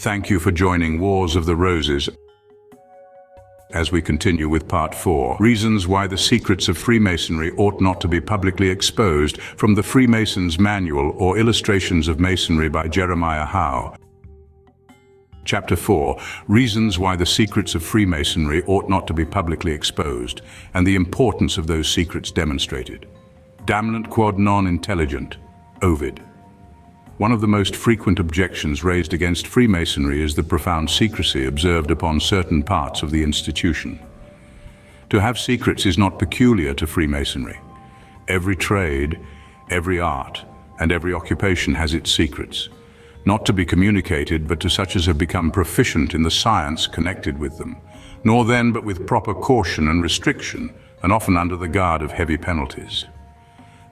Thank you for joining Wars of the Roses as we continue with Part 4, Reasons Why the Secrets of Freemasonry Ought Not to be Publicly Exposed, from the Freemason's Manual or Illustrations of Masonry by Jeremiah Howe. Chapter 4, Reasons Why the Secrets of Freemasonry Ought Not to be Publicly Exposed, and the Importance of those Secrets Demonstrated. Damnant quod non intelligent. Ovid. One of the most frequent objections raised against Freemasonry is the profound secrecy observed upon certain parts of the institution. To have secrets is not peculiar to Freemasonry. Every trade, every art, and every occupation has its secrets, not to be communicated but to such as have become proficient in the science connected with them, nor then but with proper caution and restriction, and often under the guard of heavy penalties.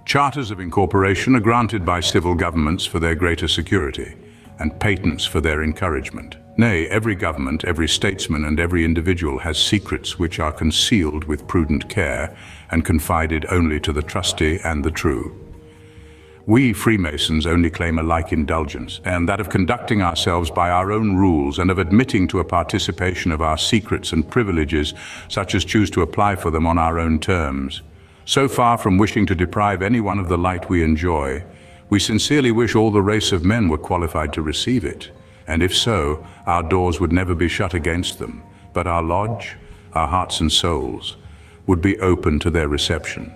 Charters of incorporation are granted by civil governments for their greater security, and patents for their encouragement. Nay, every government, every statesman, and every individual has secrets which are concealed with prudent care and confided only to the trusty and the true. We Freemasons only claim a like indulgence, and that of conducting ourselves by our own rules and of admitting to a participation of our secrets and privileges such as choose to apply for them on our own terms. So far from wishing to deprive anyone of the light we enjoy, we sincerely wish all the race of men were qualified to receive it, and if so, our doors would never be shut against them, but our lodge, our hearts and souls, would be open to their reception.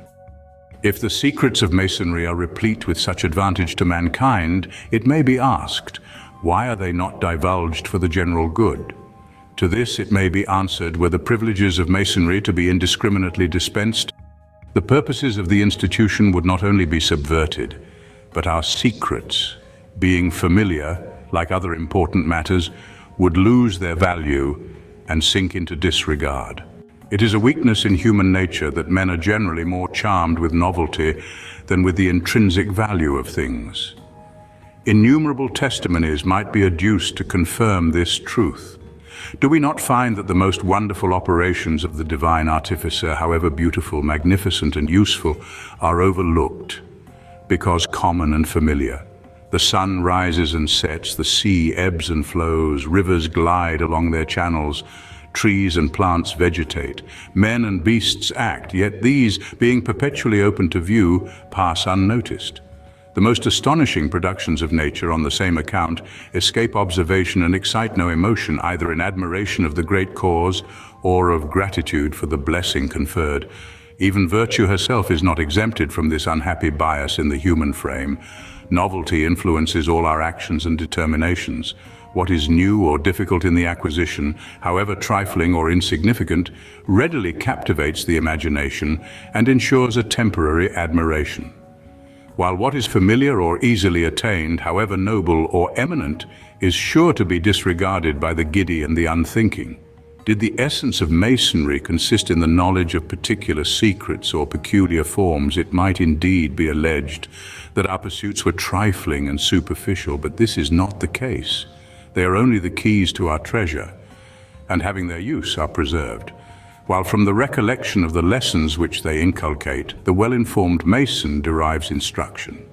If the secrets of Masonry are replete with such advantage to mankind, it may be asked, why are they not divulged for the general good? To this it may be answered, were the privileges of Masonry to be indiscriminately dispensed, the purposes of the institution would not only be subverted, but our secrets, being familiar, like other important matters, would lose their value and sink into disregard. It is a weakness in human nature that men are generally more charmed with novelty than with the intrinsic value of things. Innumerable testimonies might be adduced to confirm this truth. Do we not find that the most wonderful operations of the divine artificer, however beautiful, magnificent, and useful, are overlooked because common and familiar? The sun rises and sets, the sea ebbs and flows, rivers glide along their channels, trees and plants vegetate, men and beasts act, yet these, being perpetually open to view, pass unnoticed. The most astonishing productions of nature on the same account escape observation and excite no emotion, either in admiration of the great cause or of gratitude for the blessing conferred. Even virtue herself is not exempted from this unhappy bias in the human frame. Novelty influences all our actions and determinations. What is new or difficult in the acquisition, however trifling or insignificant, readily captivates the imagination and ensures a temporary admiration, while what is familiar or easily attained, however noble or eminent, is sure to be disregarded by the giddy and the unthinking. Did the essence of Masonry consist in the knowledge of particular secrets or peculiar forms, it might indeed be alleged that our pursuits were trifling and superficial, but this is not the case. They are only the keys to our treasure, and having their use are preserved. While from the recollection of the lessons which they inculcate, the well-informed Mason derives instruction.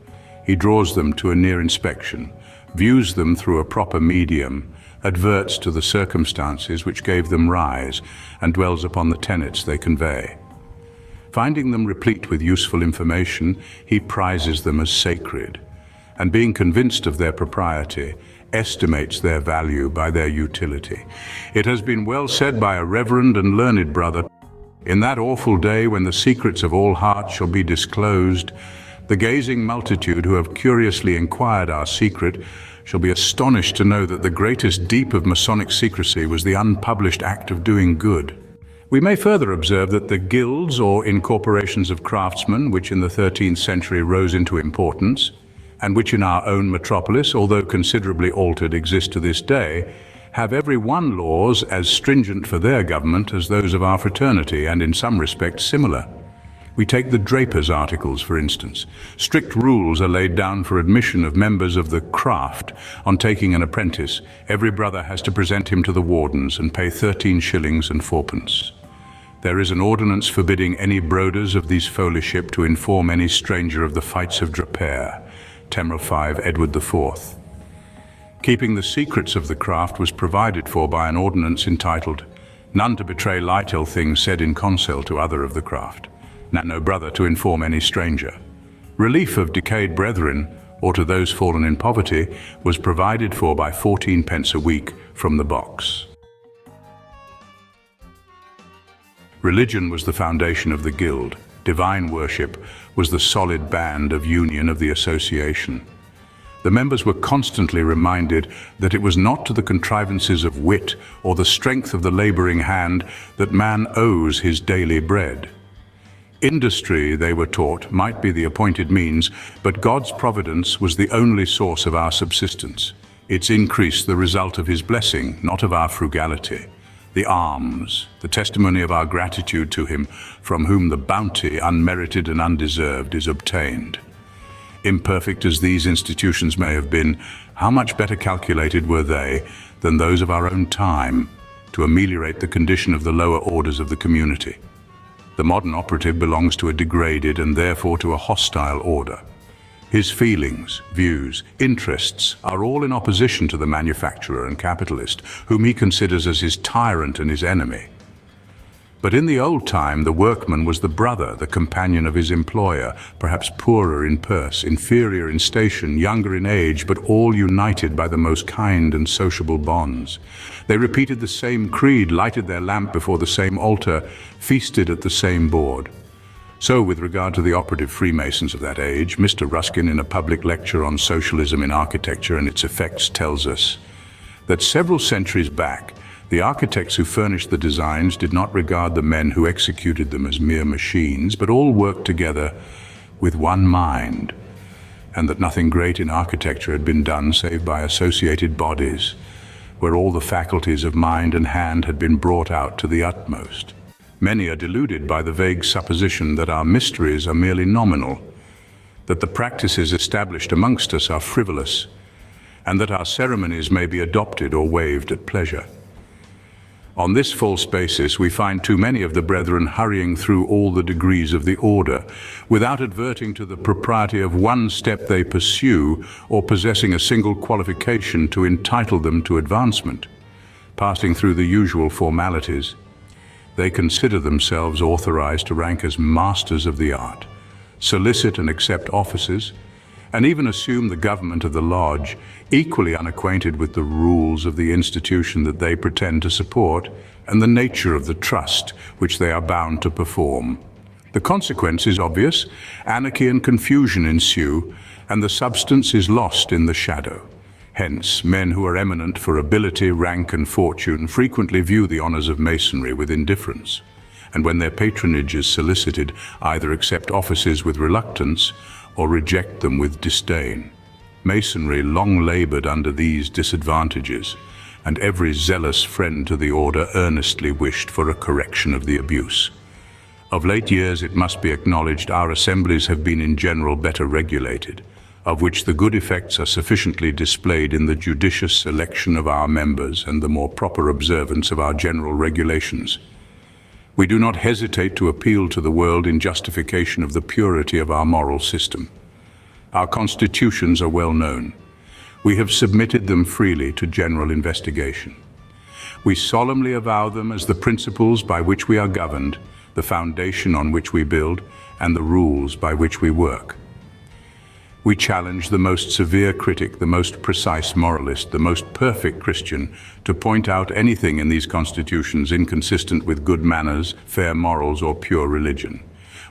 He draws them to a near inspection, views them through a proper medium, adverts to the circumstances which gave them rise, and dwells upon the tenets they convey. Finding them replete with useful information, he prizes them as sacred, and being convinced of their propriety, estimates their value by their utility. It has been well said by a reverend and learned brother, "In that awful day when the secrets of all hearts shall be disclosed, the gazing multitude who have curiously inquired our secret shall be astonished to know that the greatest deep of Masonic secrecy was the unpublished act of doing good." We may further observe that the guilds or incorporations of craftsmen, which in the 13th century rose into importance, and which in our own metropolis, although considerably altered, exist to this day, have every one laws as stringent for their government as those of our fraternity, and in some respects similar. We take the Draper's Articles, for instance. Strict rules are laid down for admission of members of the craft. On taking an apprentice, every brother has to present him to the wardens and pay 13 shillings and 4pence. There is an ordinance forbidding any broders of these foliship to inform any stranger of the fights of Draper. Temra 5, Edward IV. Keeping the secrets of the craft was provided for by an ordinance entitled, "None to betray light ill things said in council to other of the craft, and no brother to inform any stranger." Relief of decayed brethren, or to those fallen in poverty, was provided for by 14 pence a week from the box. Religion was the foundation of the guild. Divine worship was the solid band of union of the association. The members were constantly reminded that it was not to the contrivances of wit or the strength of the laboring hand that man owes his daily bread. Industry, they were taught, might be the appointed means, but God's providence was the only source of our subsistence. Its increase the result of his blessing, not of our frugality. The alms, the testimony of our gratitude to him, from whom the bounty, unmerited and undeserved, is obtained. Imperfect as these institutions may have been, how much better calculated were they than those of our own time to ameliorate the condition of the lower orders of the community. The modern operative belongs to a degraded and therefore to a hostile order. His feelings, views, interests are all in opposition to the manufacturer and capitalist, whom he considers as his tyrant and his enemy. But in the old time, the workman was the brother, the companion of his employer, perhaps poorer in purse, inferior in station, younger in age, but all united by the most kind and sociable bonds. They repeated the same creed, lighted their lamp before the same altar, feasted at the same board. So, with regard to the operative Freemasons of that age, Mr. Ruskin, in a public lecture on socialism in architecture and its effects, tells us that several centuries back, the architects who furnished the designs did not regard the men who executed them as mere machines, but all worked together with one mind, and that nothing great in architecture had been done save by associated bodies, where all the faculties of mind and hand had been brought out to the utmost. Many are deluded by the vague supposition that our mysteries are merely nominal, that the practices established amongst us are frivolous, and that our ceremonies may be adopted or waived at pleasure. On this false basis, we find too many of the brethren hurrying through all the degrees of the order, without adverting to the propriety of one step they pursue or possessing a single qualification to entitle them to advancement. Passing through the usual formalities, they consider themselves authorized to rank as masters of the art, solicit and accept offices, and even assume the government of the lodge, equally unacquainted with the rules of the institution that they pretend to support and the nature of the trust which they are bound to perform. The consequence is obvious: anarchy and confusion ensue, and the substance is lost in the shadow. Hence, men who are eminent for ability, rank, and fortune frequently view the honors of Masonry with indifference, and when their patronage is solicited, either accept offices with reluctance or reject them with disdain. Masonry long labored under these disadvantages, and every zealous friend to the order earnestly wished for a correction of the abuse. Of late years, it must be acknowledged, our assemblies have been in general better regulated, of which the good effects are sufficiently displayed in the judicious selection of our members and the more proper observance of our general regulations. We do not hesitate to appeal to the world in justification of the purity of our moral system. Our constitutions are well known. We have submitted them freely to general investigation. We solemnly avow them as the principles by which we are governed, the foundation on which we build, and the rules by which we work. We challenge the most severe critic, the most precise moralist, the most perfect Christian to point out anything in these constitutions inconsistent with good manners, fair morals, or pure religion.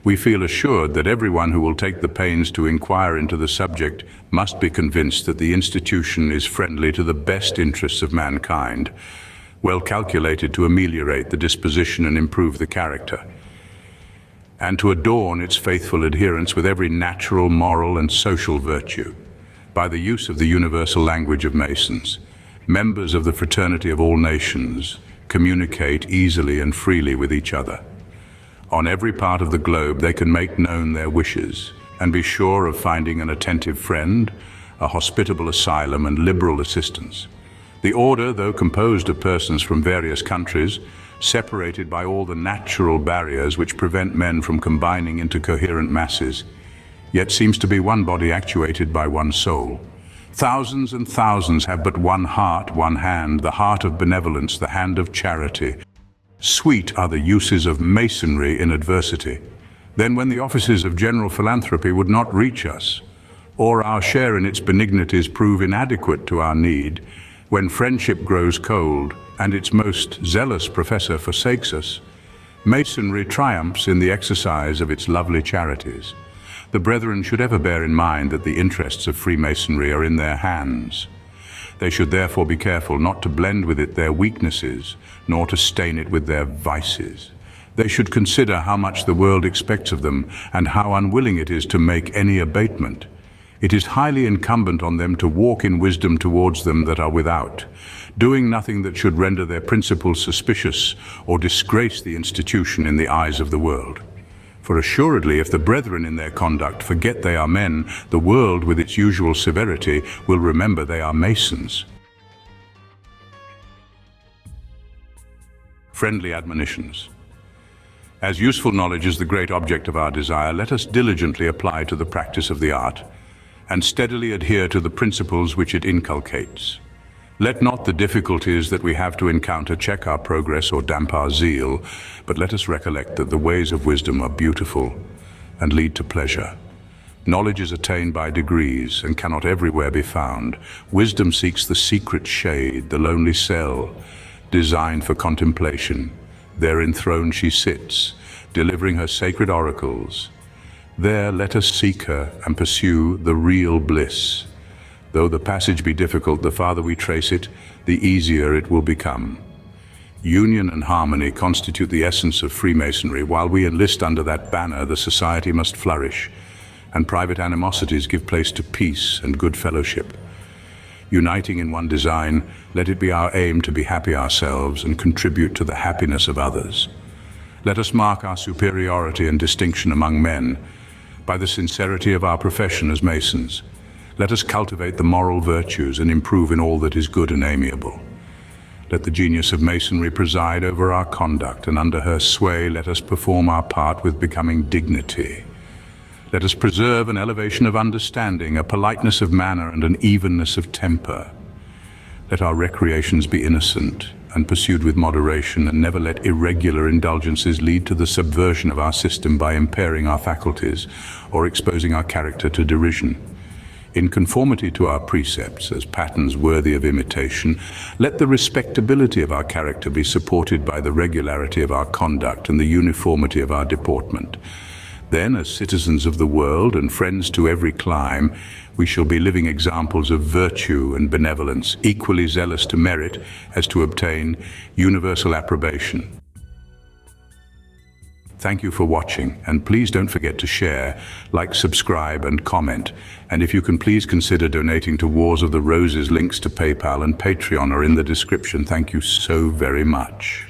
We feel assured that everyone who will take the pains to inquire into the subject must be convinced that the institution is friendly to the best interests of mankind, well calculated to ameliorate the disposition and improve the character, and to adorn its faithful adherents with every natural, moral, and social virtue. By the use of the universal language of Masons, members of the fraternity of all nations communicate easily and freely with each other. On every part of the globe, they can make known their wishes and be sure of finding an attentive friend, a hospitable asylum, and liberal assistance. The order, though composed of persons from various countries, separated by all the natural barriers which prevent men from combining into coherent masses, yet seems to be one body actuated by one soul. Thousands and thousands have but one heart, one hand, the heart of benevolence, the hand of charity. Sweet are the uses of Masonry in adversity. Then when the offices of general philanthropy would not reach us, or our share in its benignities prove inadequate to our need, when friendship grows cold and its most zealous professor forsakes us, Masonry triumphs in the exercise of its lovely charities. The brethren should ever bear in mind that the interests of Freemasonry are in their hands. They should therefore be careful not to blend with it their weaknesses, nor to stain it with their vices. They should consider how much the world expects of them and how unwilling it is to make any abatement. It is highly incumbent on them to walk in wisdom towards them that are without, doing nothing that should render their principles suspicious or disgrace the institution in the eyes of the world. For assuredly, if the brethren in their conduct forget they are men, the world, with its usual severity, will remember they are Masons. Friendly admonitions. As useful knowledge is the great object of our desire, let us diligently apply to the practice of the art, and steadily adhere to the principles which it inculcates. Let not the difficulties that we have to encounter check our progress or damp our zeal, but let us recollect that the ways of wisdom are beautiful and lead to pleasure. Knowledge is attained by degrees and cannot everywhere be found. Wisdom seeks the secret shade, the lonely cell, designed for contemplation. There enthroned she sits, delivering her sacred oracles. There let us seek her and pursue the real bliss. Though the passage be difficult, the farther we trace it, the easier it will become. Union and harmony constitute the essence of Freemasonry. While we enlist under that banner, the society must flourish, and private animosities give place to peace and good fellowship. Uniting in one design, let it be our aim to be happy ourselves and contribute to the happiness of others. Let us mark our superiority and distinction among men by the sincerity of our profession as Masons. Let us cultivate the moral virtues and improve in all that is good and amiable. Let the genius of Masonry preside over our conduct, and under her sway let us perform our part with becoming dignity. Let us preserve an elevation of understanding, a politeness of manner, and an evenness of temper. Let our recreations be innocent and pursued with moderation, and never let irregular indulgences lead to the subversion of our system by impairing our faculties or exposing our character to derision. In conformity to our precepts, as patterns worthy of imitation, let the respectability of our character be supported by the regularity of our conduct and the uniformity of our deportment. Then, as citizens of the world and friends to every clime, we shall be living examples of virtue and benevolence, equally zealous to merit as to obtain universal approbation. Thank you for watching, and please don't forget to share, like, subscribe, and comment. And if you can, please consider donating to Wars of the Roses. Links to PayPal and Patreon are in the description. Thank you so very much.